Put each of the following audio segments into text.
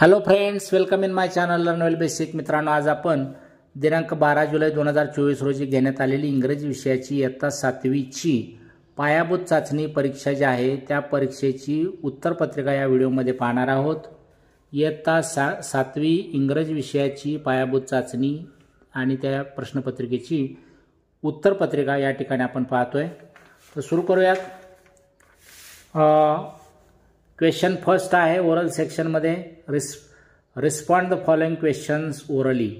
Hello friends, welcome in my channel learn well basic. मित्रांनो, आज आपण दिनांक 12 जुलै 2024 रोजी घेण्यात आलेली इंग्रजी विषयाची इयत्ता 7वी ची पायाभूत चाचणी परीक्षा जी आहे त्या परीक्षेची उत्तरपत्रिका या व्हिडिओमध्ये पाहणार आहोत. इयत्ता 7वी इंग्रजी विषयाची पायाभूत चाचणी आणि त्या प्रश्नपत्रिकेची उत्तरपत्रिका या ठिकाणी आपण पाहतोय. तर सुरू करूयात. क्वेश्चन फर्स्ट आहे ओरल सेक्शनमध्ये respond the following questions orally.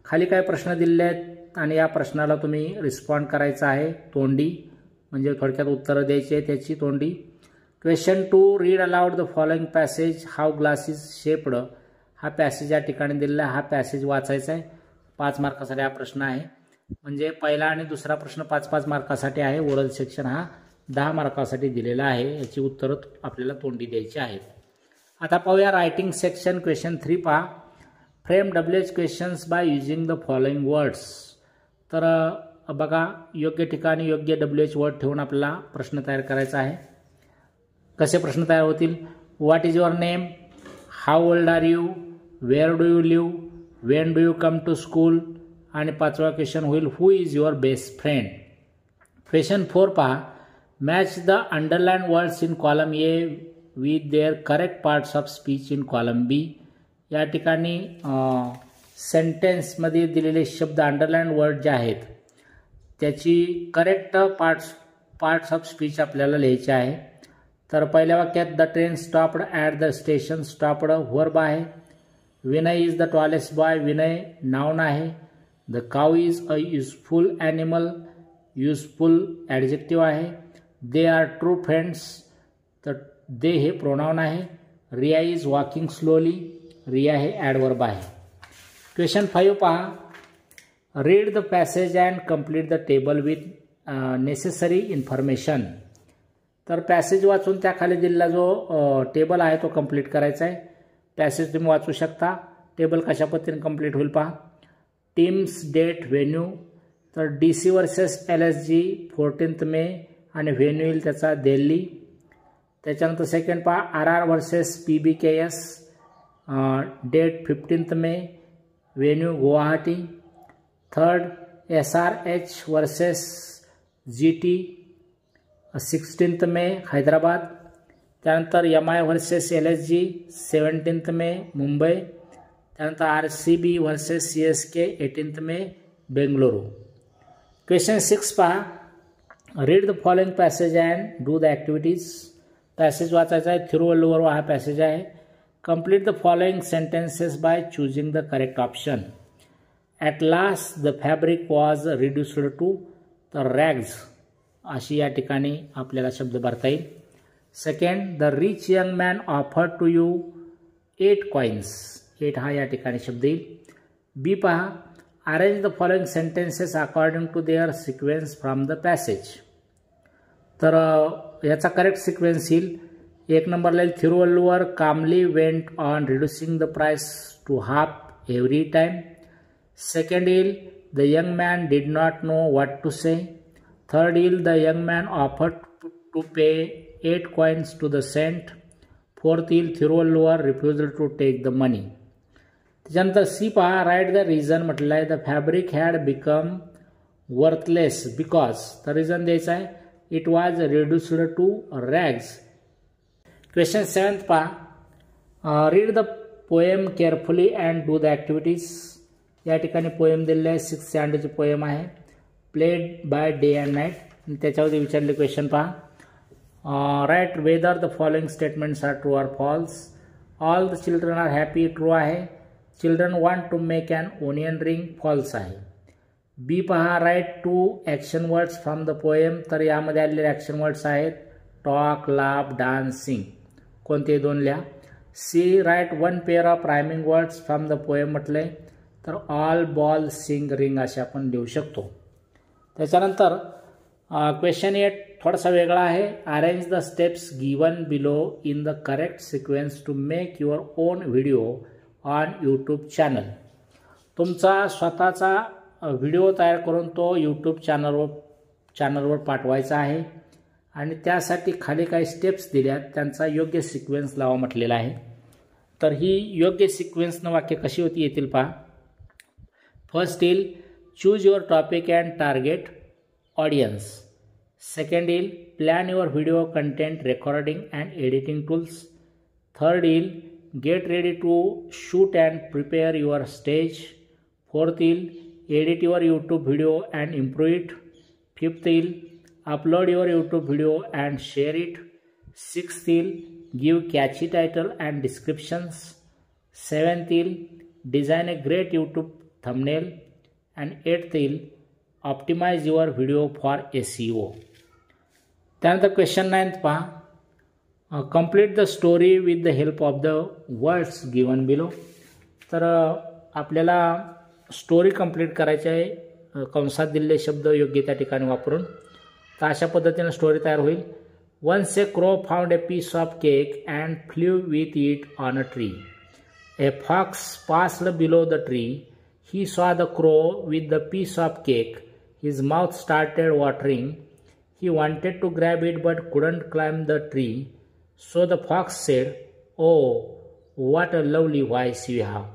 खाली काय प्रश्न दिले आहेत आणि या प्रश्नाला तुम्ही रिस्पॉन्ड करायचा आहे तोंडी, म्हणजे थोडक्यात उत्तर द्यायची आहे त्याची तोंडी. Question 2, read aloud the following passage how glass is shaped. हा पॅसेज या ठिकाणी दिलेला आहे, हा पॅसेज वाचायचा आहे. 5 मार्कासाठी हा प्रश्न आहे, म्हणजे पहिला आणि दुसरा प्रश्न 5-5 मार्कासाठी आहे. ओरल सेक्शन हा 10 मार्कासाठी दिलेला आहे. याची उत्तरं आपल्याला तोंडी द्यायची आहेत. आता पाहूया रायटिंग सेक्शन. क्वेश्चन 3 पहा. Frame WH questions by using the following words. तर बघा, योग्य ठिकाणी योग्य WH वर्ड ठेवून आपल्याला प्रश्न तयार करायचा आहे. कसे प्रश्न तयार होतील? What is your name, how old are you, where do you live, when do you come to school, आणि 5वा क्वेश्चन होईल who is your best friend. Question 4 पहा. Match the underline words in column A with their correct parts of speech in column B. या ठिकाणी सेंटेन्समध्ये दिलेले शब्द underline word जे आहेत त्याची करेक्ट पार्ट्स ऑफ स्पीच आपल्याला लिहायचे आहे. तर पहिल्या वाक्यात the train stopped at the station. Stopped verb आहे. Vinay is the tallest boy. Vinay noun आहे. The cow is a useful animal. Useful adjective आहे. They are true friends. तर दे हे प्रोनाउन आहे. Riya is walking slowly. Riya हे ॲडवर्ब आहे. Question 5 पहा. Read the passage and complete the table with necessary information. तर passage वाचून त्याखाली दिलेला जो टेबल आहे तो कंप्लीट करायचा आहे. पॅसेज तुम्ही वाचू शकता. टेबल कशा पद्धतीने कंप्लीट होईल पहा. Teams, date, venue. तर DC वर्सेस LSG 14 मे आणि व्हेन्यू येईल त्याचा दिल्ली. त्याच्यानंतर सेकंड पहा. RR versus PBKS. Date 15 May, venue Guwahati. Third SRH versus GT 16 May Hyderabad. त्यानंतर MI versus LSG 17 May Mumbai. त्यानंतर RCB versus CSK 18 May Bengaluru. Question 6 पहा. Read the following passage and do the activities. Passage वाचायचा आहे. थिरुवल्लुवर हा पॅसेज आहे. Complete the following sentences by choosing the correct option. At last the fabric was reduced to. तर rags अशी या ठिकाणी आपल्याला शब्द भरता येईल. Second, the rich young man offered to you 8 coins. 8 हा या ठिकाणी शब्द येईल. बी पहा. Arrange the following sentences according to their sequence from the passage. तर याचा करेक्ट सिक्वेन्स येईल. 1 नंबरला येईल Thiruvalluvar calmly went on reducing the price to half every time. Second येईल the young man did not know what to say. Third येईल the young man offered to pay 8 coins to the saint. Fourth येईल Thiruvalluvar refusal to take the money. त्याच्यानंतर C पहा. Write the reason म्हटलेलं आहे. The fabric had become worthless because. तर reason द्यायचं आहे. It was reduced to rags. Question 7 पहा. Read the poem carefully and do the activities. या ठिकाणी पोएम दिलेलं आहे. 6th स्टँडर्डची पोएम आहे. Played by day and night. त्याच्यावरती विचारले क्वेश्चन पहा. Write whether the following statements are true or false. All the children are happy. True आहे. Children want to make an onion ring. False आहे. B पहा. Write 2 action words from the poem. तर यामध्ये आलेले action words आहेत talk, laugh, dance, sing. कोणते 2 लिहा. C. Write 1 pair of rhyming words from the poem म्हटले. तर ऑल, बॉल, सिंग, रिंग असे आपण लिहू शकतो. त्याच्यानंतर क्वेश्चन 8 थोडासा वेगळा आहे. Arrange the steps given below in the correct sequence to make your own video on YouTube channel. तुमचा स्वतःचा व्हिडिओ तयार करून तो यूट्यूब चॅनलवर पाठवायचा आहे आणि त्यासाठी खाली काही स्टेप्स दिल्यात त्यांचा योग्य सिक्वेन्स लावा म्हटलेला आहे. तर ही योग्य सिक्वेन्सनं वाक्य कशी होती येतील पहा. फर्स्ट येईल choose your topic and target audience. Second येईल plan your video content recording and editing tools. Third येईल get ready to shoot and prepare your stage. Fourth येईल edit your YouTube video and improve it. Fifth येईल upload your YouTube video and share it. Sixth येईल give catchy title and descriptions. Seventh येईल design a great YouTube thumbnail. And eighth येईल optimise your video for SEO. त्यानंतर question 9 पहा. Complete the story with the help of the words given below. तर आपल्याला story complete करायची आहे, कंसात दिलेले शब्द योग्य त्या ठिकाणी वापरून. तर अशा पद्धतीने स्टोरी तयार होईल. Once a crow found a piece of cake and flew with it on a tree. A fox passed below the tree. He saw the crow with the piece of cake. His mouth started watering. He wanted to grab it but couldn't climb the tree. So the fox said, "Oh, what a lovely voice you have.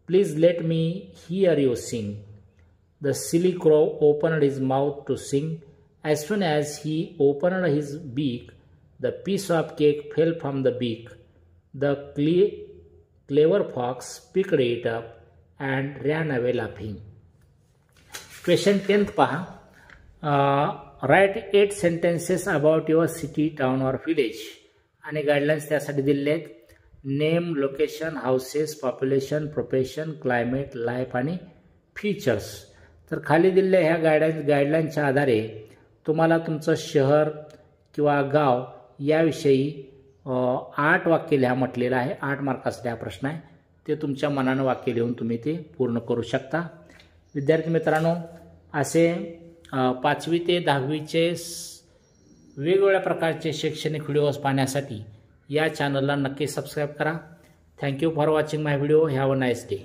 Please let me hear you sing." The silly crow opened his mouth to sing. As soon as he opened his beak, the piece of cake fell from the beak. The clever fox picked it up and ran away laughing. Question 10th पहा. Write 8 sentences about your city, town or village. आणि guidelines त्यासाठी दिलेले आहेत. Name, location, houses, population, profession, climate, life आणि features. तर खाली दिलेल्या ह्या गाईडलाईनच्या आधारे तुम्हाला तुमचं शहर किंवा गाव याविषयी 8 वाक्य लिहा म्हटलेलं आहे. 8 मार्काचा हा प्रश्न आहे. ते तुमच्या मनानं वाक्य लिहून तुम्ही ते पूर्ण करू शकता. विद्यार्थी मित्रांनो, असे 5वी ते 10वीचे वेगवेगळ्या प्रकारचे शैक्षणिक व्हिडिओज पाहण्यासाठी या चॅनलला नक्की सबस्क्राईब करा. Thank you for watching my video. Have a nice day.